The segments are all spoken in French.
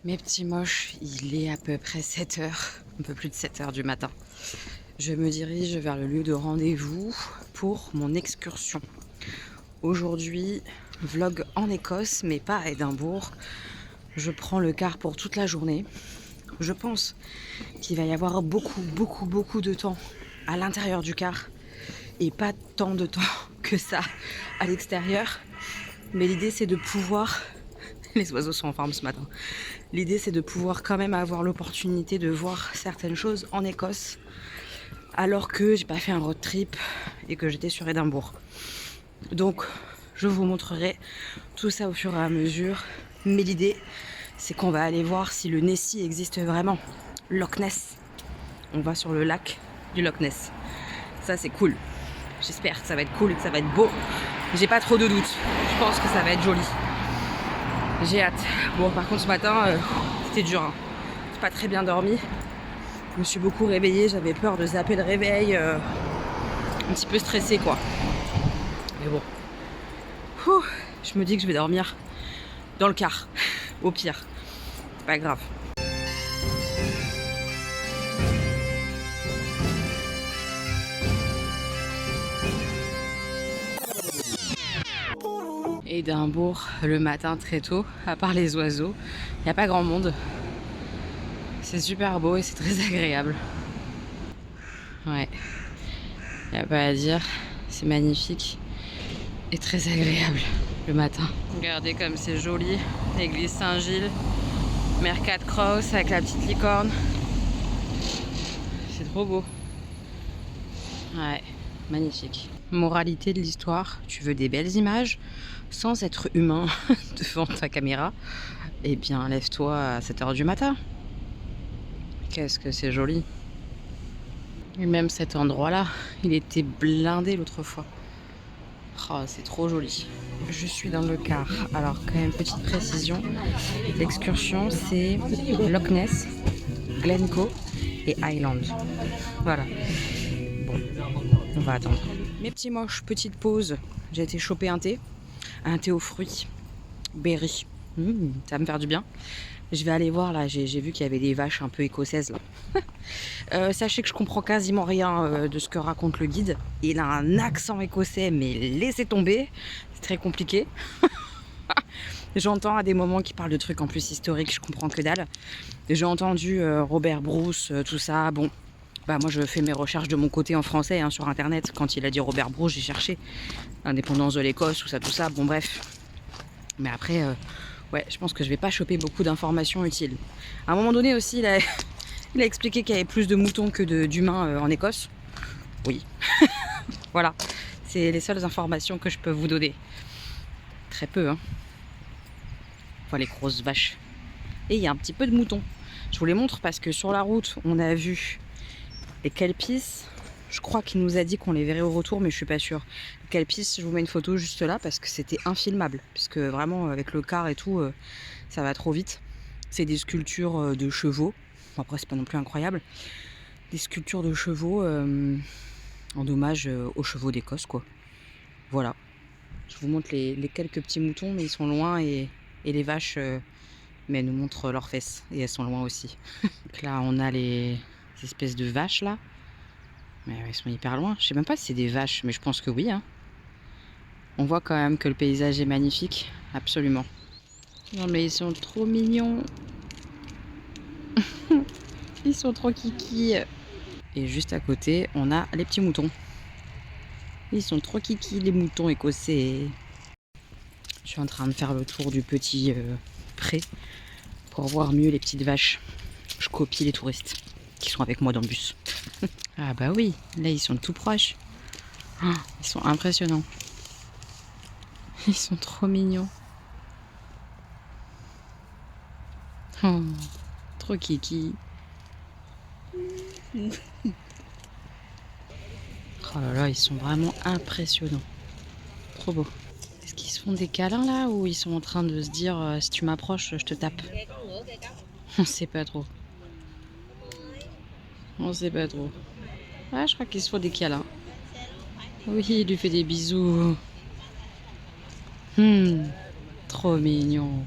Mes petits moches, il est à peu près 7 heures, un peu plus de 7 heures du matin. Je me dirige vers le lieu de rendez-vous pour mon excursion. Aujourd'hui, vlog en Écosse, mais pas à Édimbourg. Je prends le car pour toute la journée. Je pense qu'il va y avoir beaucoup de temps à l'intérieur du car et pas tant de temps que ça à l'extérieur. Mais l'idée, c'est de pouvoir... Les oiseaux sont en forme ce matin. L'idée, c'est de pouvoir quand même avoir l'opportunité de voir certaines choses en Écosse alors que j'ai pas fait un road trip et que j'étais sur Édimbourg. Donc, je vous montrerai tout ça au fur et à mesure. Mais l'idée, c'est qu'on va aller voir si le Nessie existe vraiment. Loch Ness. On va sur le lac du Loch Ness. Ça, c'est cool. J'espère que ça va être cool et que ça va être beau. J'ai pas trop de doutes. Je pense que ça va être joli. J'ai hâte. Bon, par contre, ce matin, c'était dur. Hein. J'ai pas très bien dormi. Je me suis beaucoup réveillée. J'avais peur de zapper le réveil. Un petit peu stressée, quoi. Mais bon. Je me dis que je vais dormir dans le car. Au pire. Pas grave. Édimbourg, le matin très tôt, à part les oiseaux, il n'y a pas grand monde. C'est super beau et c'est très agréable. Ouais, il n'y a pas à dire, c'est magnifique et très agréable le matin. Regardez comme c'est joli, l'église Saint-Gilles, Mercat Cross avec la petite licorne. C'est trop beau. Ouais, magnifique. Moralité de l'histoire, tu veux des belles images sans être humain devant ta caméra, eh bien lève-toi à 7 h du matin. Qu'est-ce que c'est joli. Et même cet endroit-là, il était blindé l'autre fois. Oh, c'est trop joli. Je suis dans le car. Alors quand même, petite précision, l'excursion c'est Loch Ness, Glencoe et Highland. Voilà. Bon, on va attendre. Mes petits moches, petite pause. J'ai été choper un thé aux fruits, berry. Ça va me faire du bien. Je vais aller voir là, j'ai vu qu'il y avait des vaches un peu écossaises là. Sachez que je comprends quasiment rien de ce que raconte le guide. Il a un accent écossais, mais laissez tomber, c'est très compliqué. J'entends à des moments qu'il parle de trucs en plus historiques, je comprends que dalle. J'ai entendu Robert Bruce, tout ça, bon. Bah moi je fais mes recherches de mon côté en français hein, sur internet. Quand il a dit Robert Bruce, j'ai cherché indépendance de l'Écosse, tout ça, bon bref. Mais après, ouais, je pense que je vais pas choper beaucoup d'informations utiles. À un moment donné aussi, il a expliqué qu'il y avait plus de moutons que d'humains en Écosse. Oui. Voilà, c'est les seules informations que je peux vous donner. Très peu, hein. Enfin, les grosses vaches. Et il y a un petit peu de moutons. Je vous les montre parce que sur la route, on a vu les kelpies. Je crois qu'il nous a dit qu'on les verrait au retour, mais je suis pas sûre. Les kelpies, je vous mets une photo juste là parce que c'était infilmable. Puisque vraiment, avec le car et tout, ça va trop vite. C'est des sculptures de chevaux. Bon, après, c'est pas non plus incroyable. Des sculptures de chevaux en hommage aux chevaux d'Écosse, quoi. Voilà. Je vous montre les quelques petits moutons, mais ils sont loin et les vaches, mais elles nous montrent leurs fesses et elles sont loin aussi. Donc là, on a les espèces de vaches là. Mais ils sont hyper loin. Je sais même pas si c'est des vaches, mais je pense que oui. Hein. On voit quand même que le paysage est magnifique. Absolument. Non mais ils sont trop mignons. Ils sont trop kiki. Et juste à côté, on a les petits moutons. Ils sont trop kiki, les moutons écossais. Je suis en train de faire le tour du petit pré pour voir mieux les petites vaches. Je copie les touristes qui sont avec moi dans le bus. Ah bah oui, là ils sont tout proches. Oh, ils sont impressionnants. Ils sont trop mignons. Oh, trop kiki. Oh là là, ils sont vraiment impressionnants. Trop beau. Est-ce qu'ils se font des câlins là ou ils sont en train de se dire si tu m'approches, je te tape? On sait pas trop. On sait pas trop. Ah, je crois qu'ils se font des câlins. Oui, il lui fait des bisous. Trop mignon.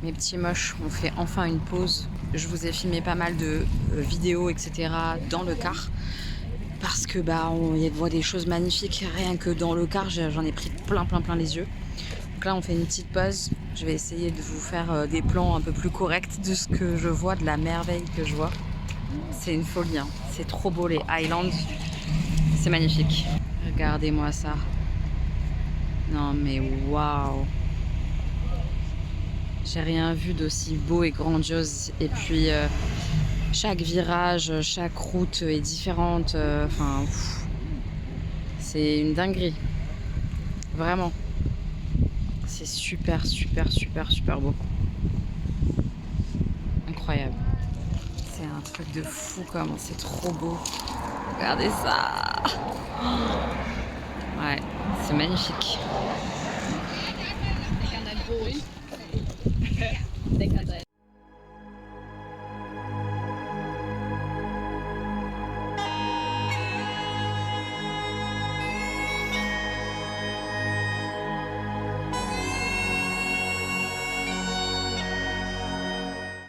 Mes petits moches, on fait enfin une pause. Je vous ai filmé pas mal de vidéos, etc. dans le car. Parce que on y voit des choses magnifiques. Rien que dans le car, j'en ai pris plein les yeux. Donc là, on fait une petite pause. Je vais essayer de vous faire des plans un peu plus corrects de ce que je vois, de la merveille que je vois. C'est une folie, hein. C'est trop beau les Highlands. C'est magnifique. Regardez-moi ça. Non mais waouh. J'ai rien vu d'aussi beau et grandiose. Et puis chaque virage, chaque route est différente. Enfin, c'est une dinguerie. Vraiment. C'est super beau. Incroyable. C'est un truc de fou comme c'est trop beau. Regardez ça. Ouais, c'est magnifique.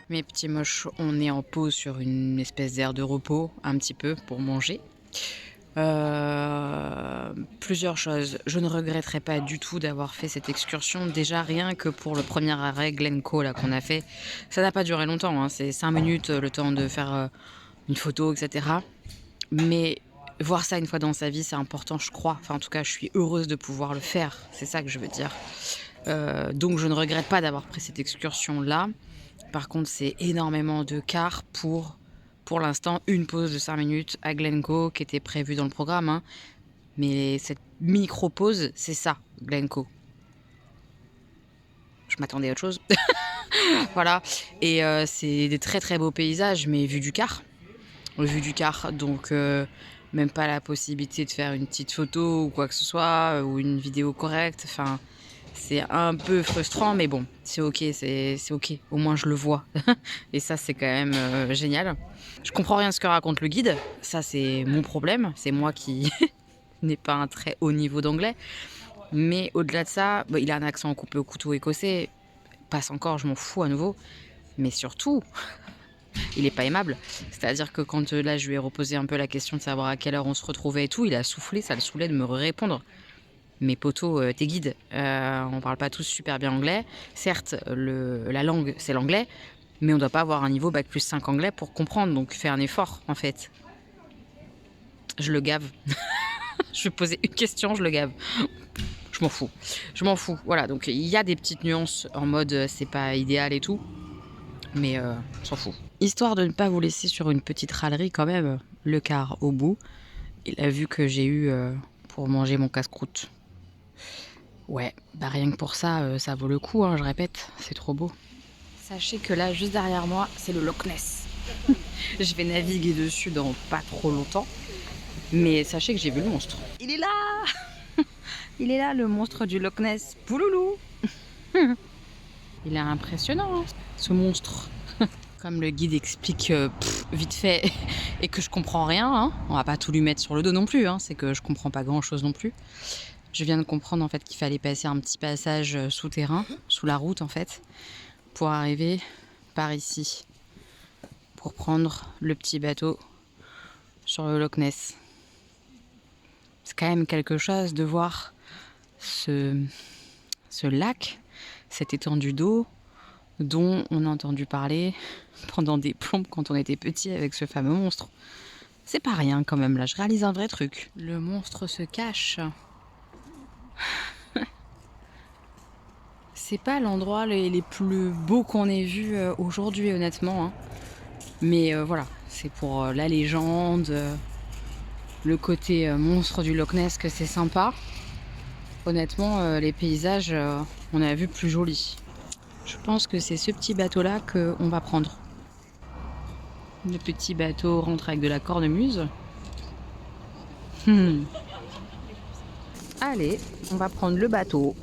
Mes petits moches, on est en pause sur une espèce d'aire de repos, un petit peu, pour manger. Plusieurs choses. Je ne regretterai pas du tout d'avoir fait cette excursion. Déjà, rien que pour le premier arrêt Glencoe là, qu'on a fait. Ça n'a pas duré longtemps, hein. C'est 5 minutes, le temps de faire une photo, etc. Mais voir ça une fois dans sa vie, c'est important, je crois. Enfin, en tout cas, je suis heureuse de pouvoir le faire. C'est ça que je veux dire. Donc, je ne regrette pas d'avoir pris cette excursion-là. Par contre, c'est énormément de cars pour l'instant, une pause de 5 minutes à Glencoe qui était prévue dans le programme. Hein. Mais cette micro-pause, c'est ça, Glencoe. Je m'attendais à autre chose. Voilà. Et c'est des très beaux paysages, mais vue du car. Vue du car, donc même pas la possibilité de faire une petite photo ou quoi que ce soit, ou une vidéo correcte. Enfin, c'est un peu frustrant, mais bon, c'est ok, c'est ok. Au moins, je le vois. Et ça, c'est quand même génial. Je comprends rien de ce que raconte le guide. Ça, c'est mon problème. C'est moi qui n'ai pas un très haut niveau d'anglais. Mais au-delà de ça, il a un accent coupé au couteau écossais. Passe encore, je m'en fous à nouveau. Mais surtout, il est pas aimable. C'est-à-dire que quand là, je lui ai reposé un peu la question de savoir à quelle heure on se retrouvait et tout, il a soufflé, ça le saoulait de me répondre. Mais poto, t'es guide. On parle pas tous super bien anglais. Certes, la langue, c'est l'anglais, mais on doit pas avoir un niveau bac plus 5 anglais pour comprendre. Donc fais un effort, en fait. Je le gave. Je vais poser une question, je le gave. Je m'en fous. Voilà, donc il y a des petites nuances en mode c'est pas idéal et tout. Mais on s'en fout. Histoire de ne pas vous laisser sur une petite râlerie quand même, le car au bout. Il a vu que j'ai eu pour manger mon casse-croûte. Ouais, rien que pour ça, ça vaut le coup, hein, je répète, c'est trop beau. Sachez que là, juste derrière moi, c'est le Loch Ness. Je vais naviguer dessus dans pas trop longtemps. Mais sachez que j'ai vu le monstre. Il est là. Il est là, le monstre du Loch Ness. Pouloulou. Il est impressionnant, hein, ce monstre. Comme le guide explique vite fait et que je comprends rien, hein. On va pas tout lui mettre sur le dos non plus, hein. C'est que je comprends pas grand chose non plus. Je viens de comprendre en fait qu'il fallait passer un petit passage souterrain, sous la route en fait, pour arriver par ici, pour prendre le petit bateau sur le Loch Ness. C'est quand même quelque chose de voir ce lac, cette étendue d'eau dont on a entendu parler pendant des plombes quand on était petit avec ce fameux monstre. C'est pas rien quand même, là, je réalise un vrai truc. Le monstre se cache. C'est pas l'endroit les plus beaux qu'on ait vu aujourd'hui, honnêtement. Hein. Mais voilà, c'est pour la légende, le côté monstre du Loch Ness que c'est sympa. Honnêtement, les paysages, on a vu plus jolis. Je pense que c'est ce petit bateau-là qu'on va prendre. Le petit bateau rentre avec de la cornemuse. Allez, on va prendre le bateau.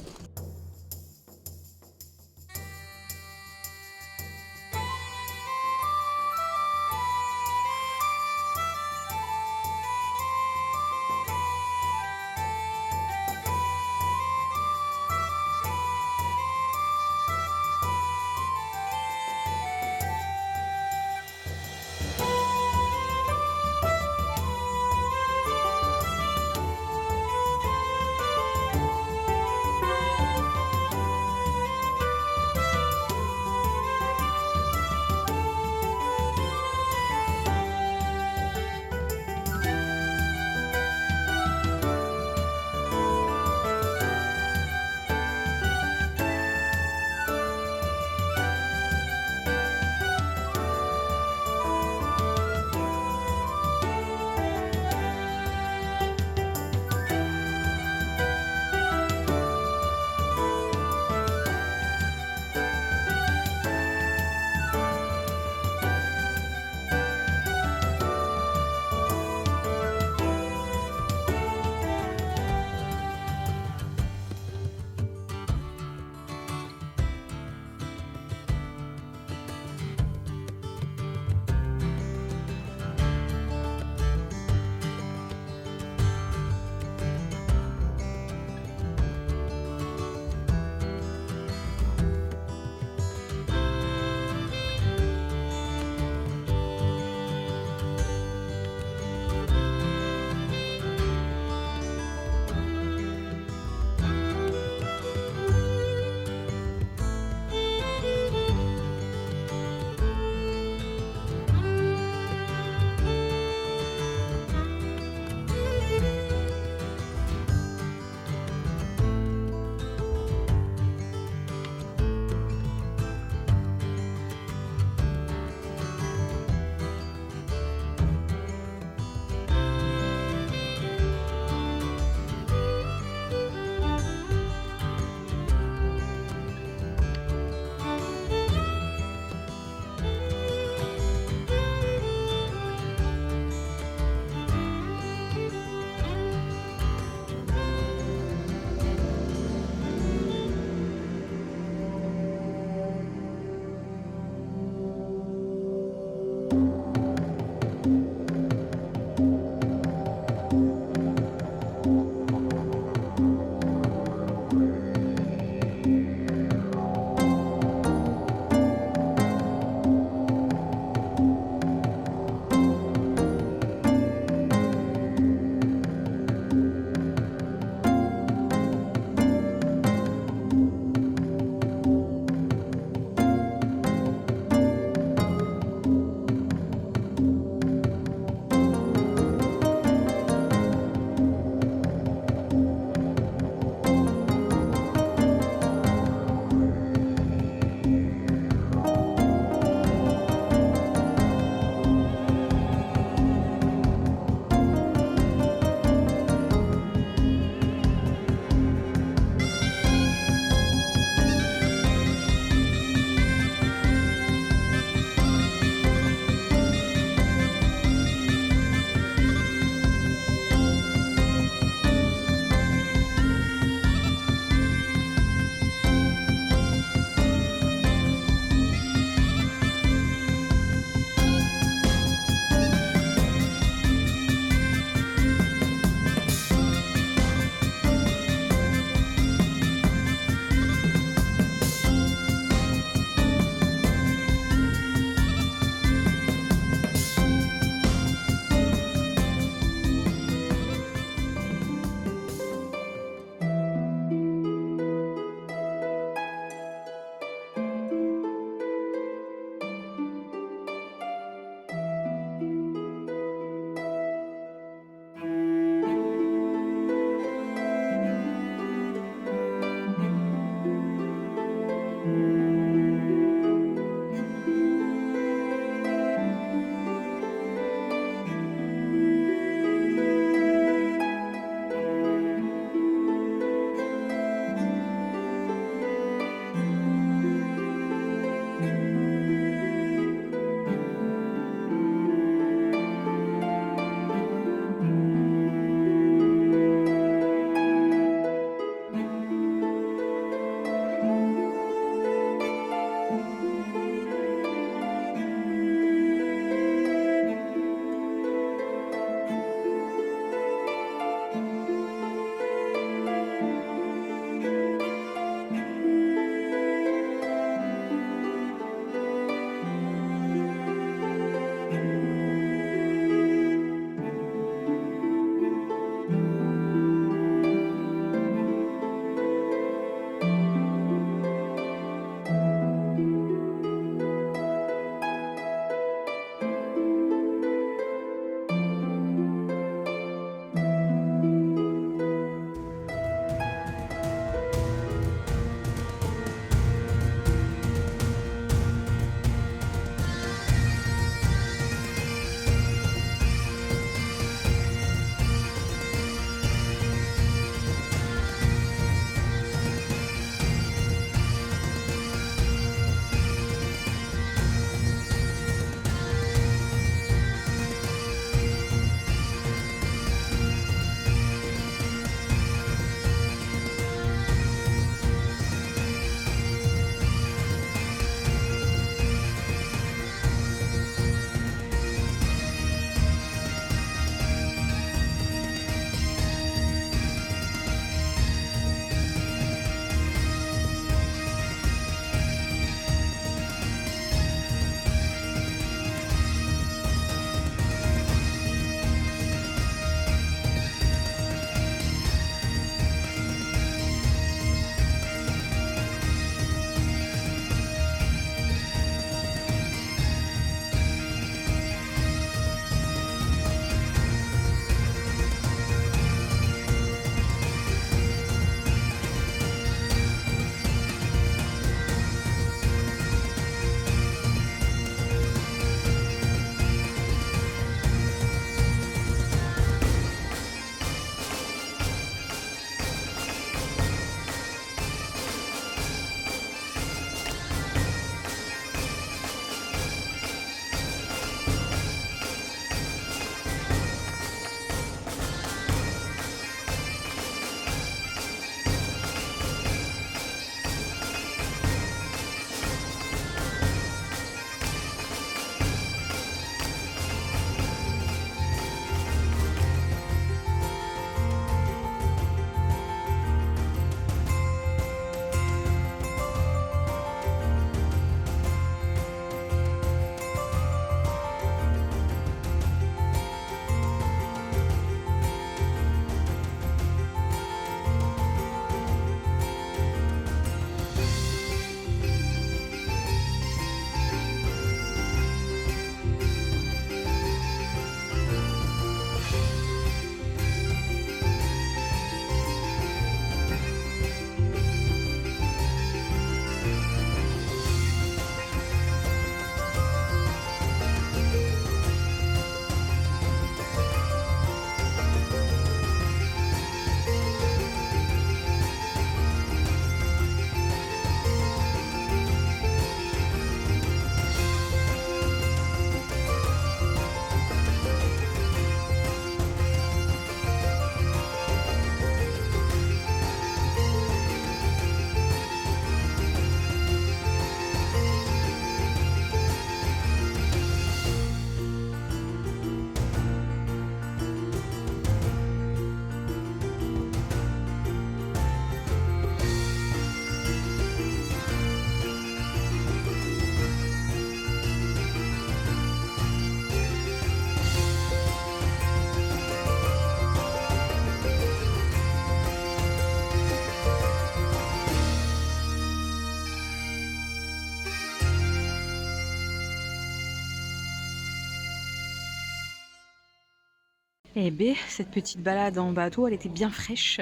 Eh ben, cette petite balade en bateau, elle était bien fraîche.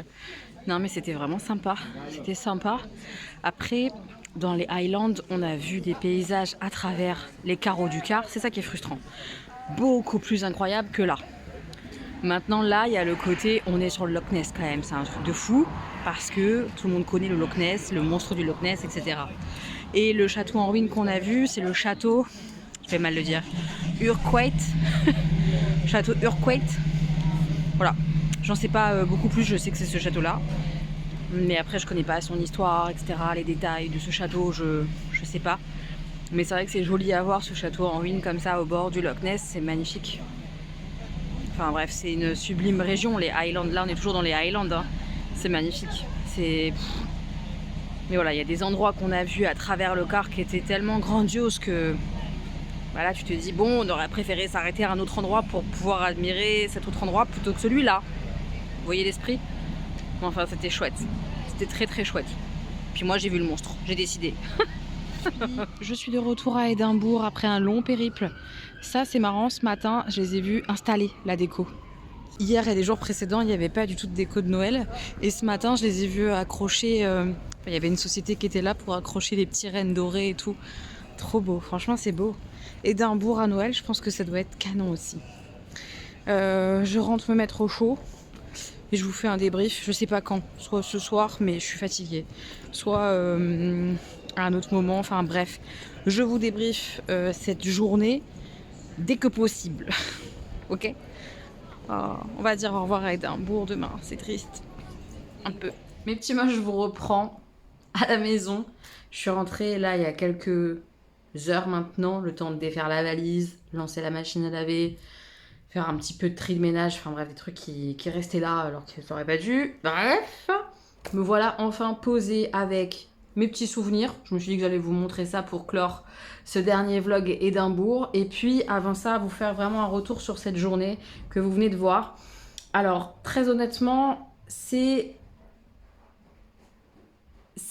Non, mais c'était vraiment sympa. C'était sympa. Après, dans les Highlands, on a vu des paysages à travers les carreaux du car. C'est ça qui est frustrant. Beaucoup plus incroyable que là. Maintenant, là, il y a le côté, on est sur le Loch Ness quand même. C'est un truc de fou parce que tout le monde connaît le Loch Ness, le monstre du Loch Ness, etc. Et le château en ruine qu'on a vu, c'est le château, je vais mal le dire, Urquhart. Château Urquhart. Voilà. J'en sais pas beaucoup plus, je sais que c'est ce château-là. Mais après, je connais pas son histoire, etc. Les détails de ce château, je sais pas. Mais c'est vrai que c'est joli à voir, ce château en ruine comme ça, au bord du Loch Ness. C'est magnifique. Enfin bref, c'est une sublime région, les Highlands. Là, on est toujours dans les Highlands. Hein. C'est magnifique. C'est... Mais voilà, il y a des endroits qu'on a vus à travers le car qui étaient tellement grandioses que... Voilà, tu te dis, bon, on aurait préféré s'arrêter à un autre endroit pour pouvoir admirer cet autre endroit plutôt que celui-là. Vous voyez l'esprit? Enfin, c'était chouette. C'était très très chouette. Puis moi, j'ai vu le monstre. J'ai décidé. Je suis de retour à Édimbourg après un long périple. Ça, c'est marrant. Ce matin, je les ai vus installer la déco. Hier et les jours précédents, il n'y avait pas du tout de déco de Noël. Et ce matin, je les ai vus accrocher... Il y avait une société qui était là pour accrocher les petits rennes dorés et tout. Trop beau. Franchement, c'est beau. Édimbourg à Noël, je pense que ça doit être canon aussi. Je rentre me mettre au chaud. Et je vous fais un débrief, je sais pas quand, soit ce soir, mais je suis fatiguée, soit à un autre moment, enfin bref. Je vous débriefe cette journée dès que possible, ok? On va dire au revoir à Édimbourg demain, c'est triste, un peu. Mes petits moches, je vous reprends à la maison. Je suis rentrée là il y a quelques heures maintenant, le temps de défaire la valise, lancer la machine à laver, faire un petit peu de tri de ménage, enfin bref, des trucs qui restaient là alors qu'ils n'auraient pas dû. Bref, me voilà enfin posée avec mes petits souvenirs. Je me suis dit que j'allais vous montrer ça pour clore ce dernier vlog Édimbourg. Et puis, avant ça, vous faire vraiment un retour sur cette journée que vous venez de voir. Alors, très honnêtement, c'est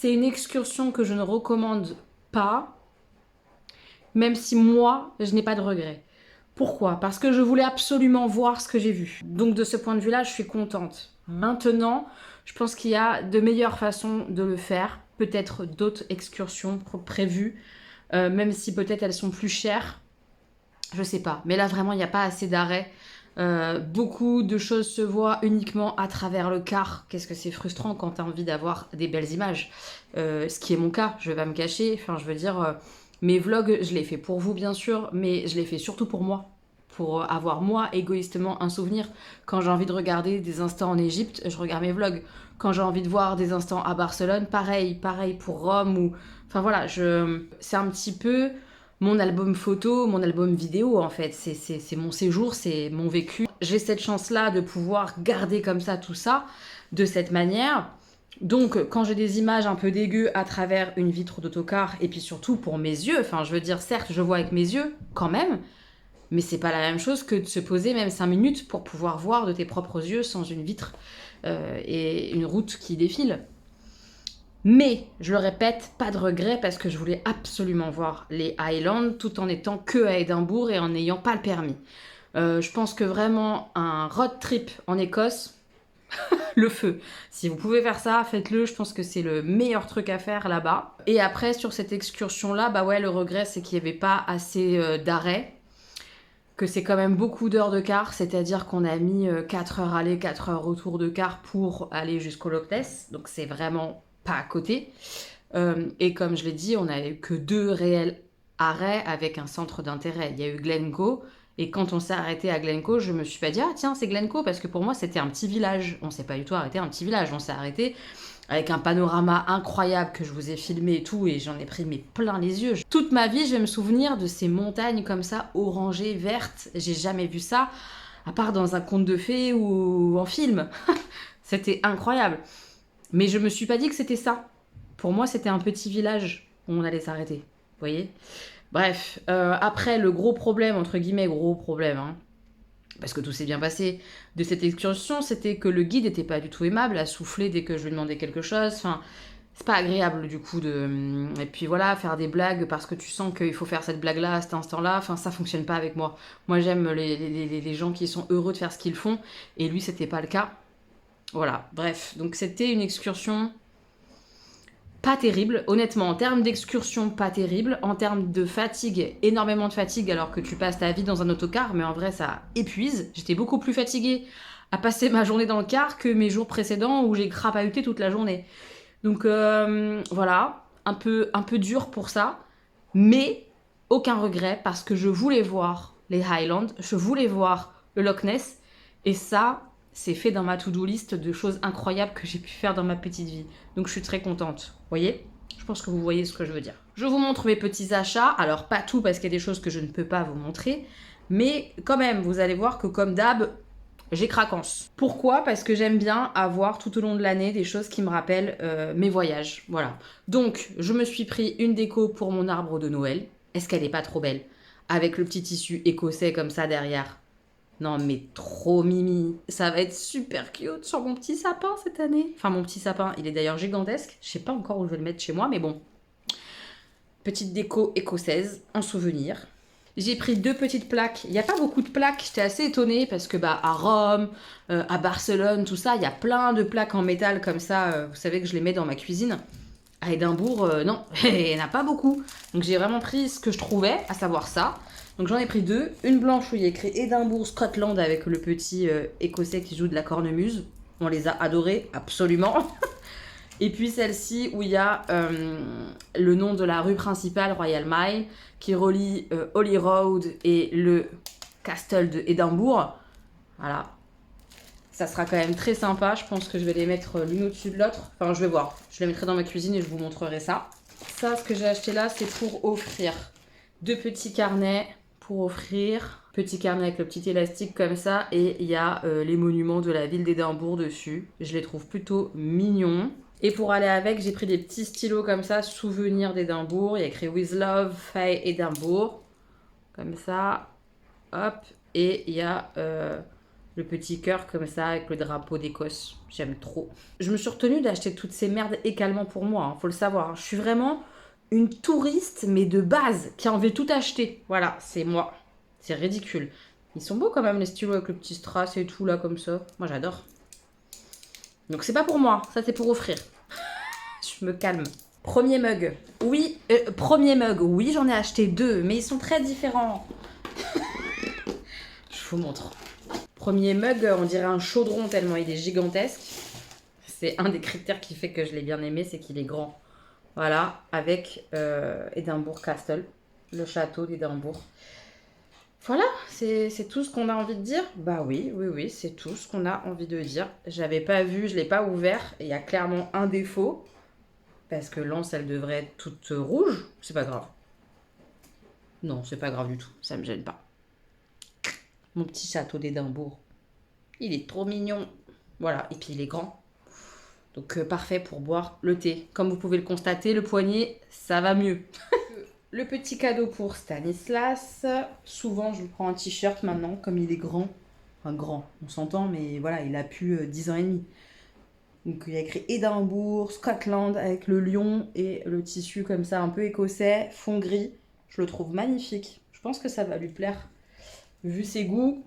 une excursion que je ne recommande pas, même si moi, je n'ai pas de regrets. Pourquoi? Parce que je voulais absolument voir ce que j'ai vu. Donc de ce point de vue-là, je suis contente. Maintenant, je pense qu'il y a de meilleures façons de le faire. Peut-être d'autres excursions prévues, même si peut-être elles sont plus chères. Je sais pas. Mais là, vraiment, il n'y a pas assez d'arrêt. Beaucoup de choses se voient uniquement à travers le car. Qu'est-ce que c'est frustrant quand tu as envie d'avoir des belles images. Ce qui est mon cas, je vais pas me cacher. Enfin, je veux dire... Mes vlogs, je les fais pour vous bien sûr, mais je les fais surtout pour moi. Pour avoir moi, égoïstement, un souvenir. Quand j'ai envie de regarder des instants en Égypte, je regarde mes vlogs. Quand j'ai envie de voir des instants à Barcelone, pareil pour Rome. Ou... Enfin voilà, c'est un petit peu mon album photo, mon album vidéo en fait. C'est mon séjour, c'est mon vécu. J'ai cette chance-là de pouvoir garder comme ça tout ça, de cette manière. Donc, quand j'ai des images un peu dégueu à travers une vitre d'autocar, et puis surtout pour mes yeux, enfin, je veux dire, certes, je vois avec mes yeux, quand même, mais c'est pas la même chose que de se poser même 5 minutes pour pouvoir voir de tes propres yeux sans une vitre et une route qui défile. Mais, je le répète, pas de regret parce que je voulais absolument voir les Highlands tout en étant que à Édimbourg et en n'ayant pas le permis. Je pense que vraiment un road trip en Écosse, le feu. Si vous pouvez faire ça, faites-le. Je pense que c'est le meilleur truc à faire là-bas. Et après, sur cette excursion-là, bah ouais, le regret, c'est qu'il n'y avait pas assez d'arrêt. Que c'est quand même beaucoup d'heures de car. C'est-à-dire qu'on a mis 4 heures aller, 4 heures retour de car pour aller jusqu'au Loch Ness. Donc c'est vraiment pas à côté. Et comme je l'ai dit, on n'a eu que 2 réels arrêts avec un centre d'intérêt. Il y a eu Glencoe. Et quand on s'est arrêté à Glencoe, je me suis pas dit « Ah tiens, c'est Glencoe » parce que pour moi, c'était un petit village. On s'est pas du tout arrêté à un petit village. On s'est arrêté avec un panorama incroyable que je vous ai filmé et tout, et j'en ai pris mais plein les yeux. Toute ma vie, je vais me souvenir de ces montagnes comme ça, orangées, vertes. J'ai jamais vu ça, à part dans un conte de fées ou en film. C'était incroyable. Mais je me suis pas dit que c'était ça. Pour moi, c'était un petit village où on allait s'arrêter. Vous voyez ? Bref, après le gros problème, entre guillemets gros problème, hein, parce que tout s'est bien passé, de cette excursion, c'était que le guide n'était pas du tout aimable, à souffler dès que je lui demandais quelque chose. Enfin, c'est pas agréable du coup de... Et puis voilà, faire des blagues parce que tu sens qu'il faut faire cette blague-là à cet instant-là, enfin ça fonctionne pas avec moi. Moi j'aime les gens qui sont heureux de faire ce qu'ils font, et lui c'était pas le cas. Voilà, bref, donc c'était une excursion pas terrible, honnêtement, en termes d'excursion, pas terrible, en termes de fatigue, énormément de fatigue alors que tu passes ta vie dans un autocar, mais en vrai ça épuise. J'étais beaucoup plus fatiguée à passer ma journée dans le car que mes jours précédents où j'ai crapahuté toute la journée. Donc voilà, un peu dur pour ça, mais aucun regret parce que je voulais voir les Highlands, je voulais voir le Loch Ness, et ça, c'est fait dans ma to-do list de choses incroyables que j'ai pu faire dans ma petite vie. Donc je suis très contente, vous voyez ? Je pense que vous voyez ce que je veux dire. Je vous montre mes petits achats, alors pas tout parce qu'il y a des choses que je ne peux pas vous montrer, mais quand même, vous allez voir que comme d'hab, j'ai craquance. Pourquoi ? Parce que j'aime bien avoir tout au long de l'année des choses qui me rappellent mes voyages. Voilà. Donc, je me suis pris une déco pour mon arbre de Noël. Est-ce qu'elle est pas trop belle ? Avec le petit tissu écossais comme ça derrière. Non, mais trop mimi. Ça va être super cute sur mon petit sapin cette année. Enfin, mon petit sapin, il est d'ailleurs gigantesque. Je sais pas encore où je vais le mettre chez moi, mais bon. Petite déco écossaise en souvenir. J'ai pris 2 petites plaques. Il n'y a pas beaucoup de plaques. J'étais assez étonnée parce que à Rome, à Barcelone, tout ça, il y a plein de plaques en métal comme ça. Vous savez que je les mets dans ma cuisine. À Édimbourg, non, il n'y en a pas beaucoup. Donc j'ai vraiment pris ce que je trouvais, à savoir ça. Donc j'en ai pris 2. Une blanche où il y a écrit Édimbourg, Scotland avec le petit écossais qui joue de la cornemuse. On les a adorés, absolument. Et puis celle-ci où il y a le nom de la rue principale, Royal Mile, qui relie Holyrood et le Castle de Édimbourg. Voilà. Ça sera quand même très sympa. Je pense que je vais les mettre l'une au-dessus de l'autre. Enfin, je vais voir. Je les mettrai dans ma cuisine et je vous montrerai ça. Ça, ce que j'ai acheté là, c'est pour offrir 2 petits carnets pour offrir. Petit carnet avec le petit élastique comme ça. Et il y a les monuments de la ville d'Édimbourg dessus. Je les trouve plutôt mignons. Et pour aller avec, j'ai pris des petits stylos comme ça, souvenirs d'Édimbourg. Il y a écrit With Love, Faye Édimbourg. Comme ça. Hop. Et il y a le petit cœur comme ça avec le drapeau d'Écosse. J'aime trop. Je me suis retenue d'acheter toutes ces merdes également pour moi, hein, faut le savoir. Hein. Je suis vraiment une touriste, mais de base, qui a envie de tout acheter. Voilà, c'est moi. C'est ridicule. Ils sont beaux quand même, les stylos avec le petit strass et tout là, comme ça. Moi, j'adore. Donc c'est pas pour moi, ça c'est pour offrir. Je me calme. Premier mug. Oui, j'en ai acheté 2, mais ils sont très différents. Je vous montre. Premier mug, on dirait un chaudron tellement il est gigantesque. C'est un des critères qui fait que je l'ai bien aimé, c'est qu'il est grand. Voilà, avec Édimbourg Castle, le château d'Édimbourg. Voilà, c'est tout ce qu'on a envie de dire. Bah oui, c'est tout ce qu'on a envie de dire. J'avais pas vu, je l'ai pas ouvert. Il y a clairement un défaut. Parce que l'anse, elle devrait être toute rouge. C'est pas grave. Non, c'est pas grave du tout. Ça me gêne pas. Mon petit château d'Édimbourg. Il est trop mignon. Voilà, et puis il est grand. Donc parfait pour boire le thé. Comme vous pouvez le constater, le poignet, ça va mieux. Le petit cadeau pour Stanislas. Souvent, je lui prends un t-shirt maintenant, comme il est grand. Enfin, grand, on s'entend, mais voilà, il a plus 10 ans et demi. Donc, il y a écrit Édimbourg, Scotland, avec le lion et le tissu comme ça, un peu écossais, fond gris. Je le trouve magnifique. Je pense que ça va lui plaire. Vu ses goûts,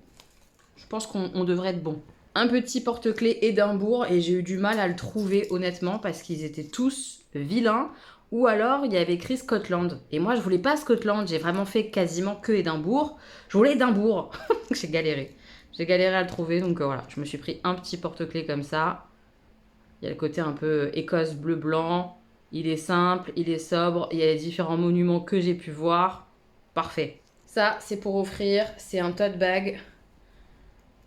je pense qu'on devrait être bon. Un petit porte-clés Édimbourg, et j'ai eu du mal à le trouver, honnêtement, parce qu'ils étaient tous vilains. Ou alors, il y avait écrit Scotland. Et moi, je voulais pas Scotland. J'ai vraiment fait quasiment que Édimbourg. Je voulais Édimbourg. J'ai galéré. J'ai galéré à le trouver. Donc voilà, je me suis pris un petit porte-clés comme ça. Il y a le côté un peu Écosse bleu-blanc. Il est simple, il est sobre. Il y a les différents monuments que j'ai pu voir. Parfait. Ça, c'est pour offrir. C'est un tote bag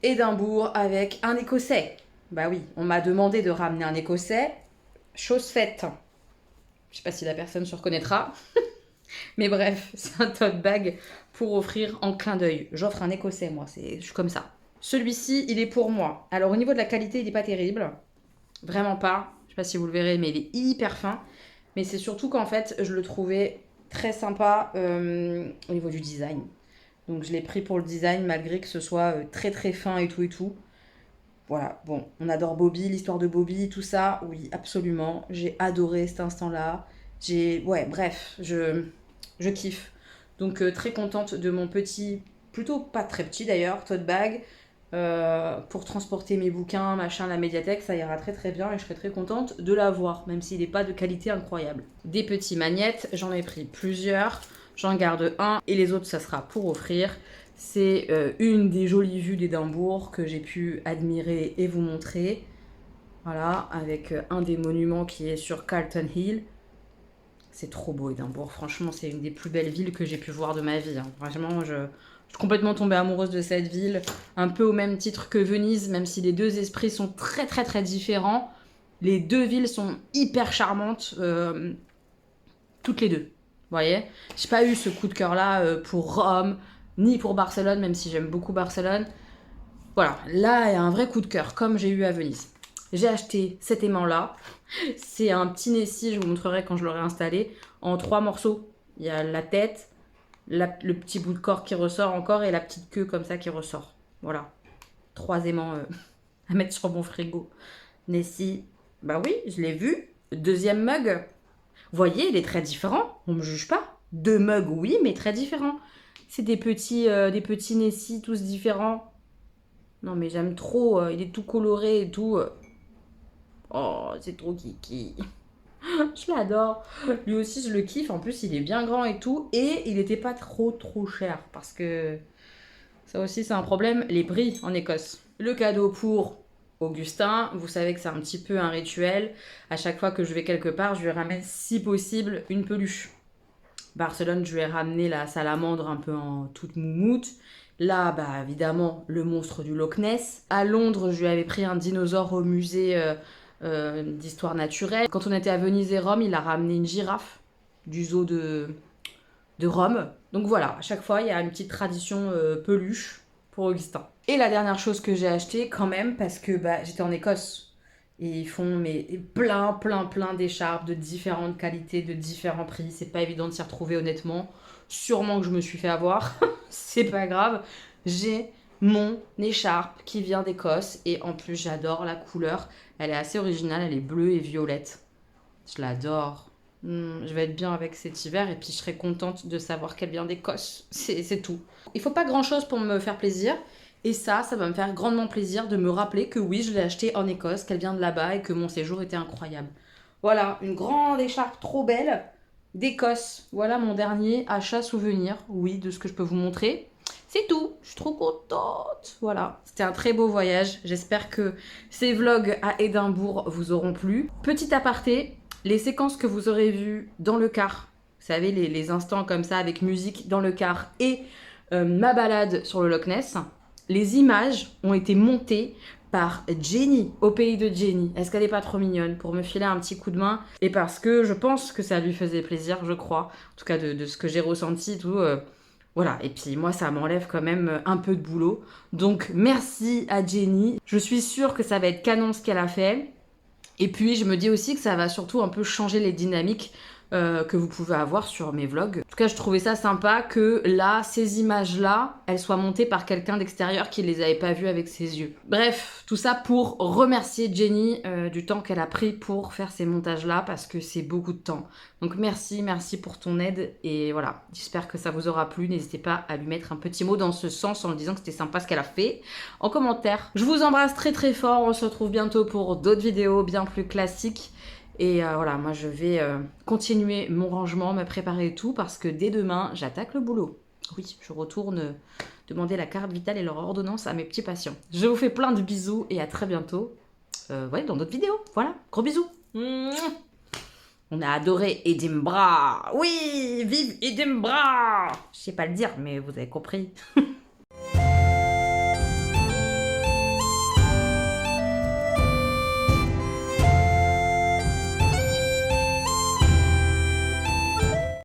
Édimbourg avec un Écossais. Bah oui, on m'a demandé de ramener un Écossais. Chose faite. Je sais pas si la personne se reconnaîtra. Mais bref, c'est un tote bag pour offrir en clin d'œil. J'offre un Écossais, moi. Je suis comme ça. Celui-ci, il est pour moi. Alors, au niveau de la qualité, il n'est pas terrible. Vraiment pas. Je sais pas si vous le verrez, mais il est hyper fin. Mais c'est surtout qu'en fait, je le trouvais très sympa au niveau du design. Donc, je l'ai pris pour le design, malgré que ce soit très très fin et tout et tout. Voilà, bon, on adore Bobby, l'histoire de Bobby, tout ça, oui, absolument. J'ai adoré cet instant-là. Ouais, bref, je kiffe. Donc, très contente de mon petit, plutôt pas très petit d'ailleurs, tote bag. Pour transporter mes bouquins, machin, la médiathèque, ça ira très très bien et je serai très contente de l'avoir, même s'il n'est pas de qualité incroyable. Des petits magnettes, j'en ai pris plusieurs, j'en garde un et les autres, ça sera pour offrir. C'est une des jolies vues d'Édimbourg que j'ai pu admirer et vous montrer. Voilà, avec un des monuments qui est sur Carlton Hill. C'est trop beau Édimbourg, franchement c'est une des plus belles villes que j'ai pu voir de ma vie. Hein. Vraiment, je suis complètement tombée amoureuse de cette ville, un peu au même titre que Venise, même si les deux esprits sont très très très différents. Les deux villes sont hyper charmantes, toutes les deux. Vous voyez, j'ai pas eu ce coup de cœur là pour Rome, ni pour Barcelone, même si j'aime beaucoup Barcelone. Voilà, là il y a un vrai coup de cœur, comme j'ai eu à Venise. J'ai acheté cet aimant-là. C'est un petit Nessie, je vous montrerai quand je l'aurai installé, en 3 morceaux. Il y a la tête, le petit bout de corps qui ressort encore et la petite queue comme ça qui ressort. Voilà, 3 aimants à mettre sur mon frigo. Nessie, bah oui, je l'ai vu. Deuxième mug. Vous voyez, il est très différent, on me juge pas. 2 mugs, oui, mais très différents. C'est des petits Nessie, tous différents. Non mais j'aime trop, il est tout coloré et tout. Oh, c'est trop kiki. Je l'adore. Lui aussi, je le kiffe. En plus, il est bien grand et tout. Et il n'était pas trop cher. Parce que ça aussi, c'est un problème. Les prix en Écosse. Le cadeau pour Augustin. Vous savez que c'est un petit peu un rituel. À chaque fois que je vais quelque part, je lui ramène, si possible, une peluche. Barcelone, je lui ai ramené la salamandre un peu en toute moumoute. Là, bah évidemment, le monstre du Loch Ness. À Londres, je lui avais pris un dinosaure au musée d'histoire naturelle. Quand on était à Venise et Rome, il a ramené une girafe du zoo de Rome. Donc voilà, à chaque fois, il y a une petite tradition peluche pour Augustin. Et la dernière chose que j'ai acheté quand même, parce que bah, j'étais en Écosse, et ils font plein d'écharpes de différentes qualités, de différents prix. C'est pas évident de s'y retrouver honnêtement. Sûrement que je me suis fait avoir. C'est pas grave. J'ai mon écharpe qui vient d'Écosse. Et en plus, j'adore la couleur. Elle est assez originale. Elle est bleue et violette. Je l'adore. Je vais être bien avec cet hiver. Et puis, je serai contente de savoir qu'elle vient d'Écosse. C'est tout. Il faut pas grand-chose pour me faire plaisir. Et ça va me faire grandement plaisir de me rappeler que oui, je l'ai achetée en Écosse, qu'elle vient de là-bas et que mon séjour était incroyable. Voilà, une grande écharpe trop belle d'Écosse. Voilà mon dernier achat souvenir, oui, de ce que je peux vous montrer. C'est tout, je suis trop contente. Voilà, c'était un très beau voyage. J'espère que ces vlogs à Édimbourg vous auront plu. Petit aparté, les séquences que vous aurez vues dans le car, vous savez, les instants comme ça avec musique dans le car et ma balade sur le Loch Ness, les images ont été montées par Jenny, au pays de Jenny. Est-ce qu'elle n'est pas trop mignonne pour me filer un petit coup de main? Et parce que je pense que ça lui faisait plaisir, je crois. En tout cas, de ce que j'ai ressenti, tout. Voilà. Et puis moi, ça m'enlève quand même un peu de boulot. Donc, merci à Jenny. Je suis sûre que ça va être canon ce qu'elle a fait. Et puis, je me dis aussi que ça va surtout un peu changer les dynamiques que vous pouvez avoir sur mes vlogs. En tout cas, je trouvais ça sympa que là, ces images-là, elles soient montées par quelqu'un d'extérieur qui les avait pas vues avec ses yeux. Bref, tout ça pour remercier Jenny du temps qu'elle a pris pour faire ces montages-là, parce que c'est beaucoup de temps. Donc merci pour ton aide, et voilà, j'espère que ça vous aura plu. N'hésitez pas à lui mettre un petit mot dans ce sens en lui disant que c'était sympa ce qu'elle a fait en commentaire. Je vous embrasse très très fort, on se retrouve bientôt pour d'autres vidéos bien plus classiques. Et voilà, moi je vais continuer mon rangement, me préparer et tout, parce que dès demain, j'attaque le boulot. Oui, je retourne demander la carte vitale et leur ordonnance à mes petits patients. Je vous fais plein de bisous et à très bientôt ouais, dans d'autres vidéos. Voilà, gros bisous. On a adoré Édimbourg. Oui, vive Édimbourg. Je sais pas le dire, mais vous avez compris.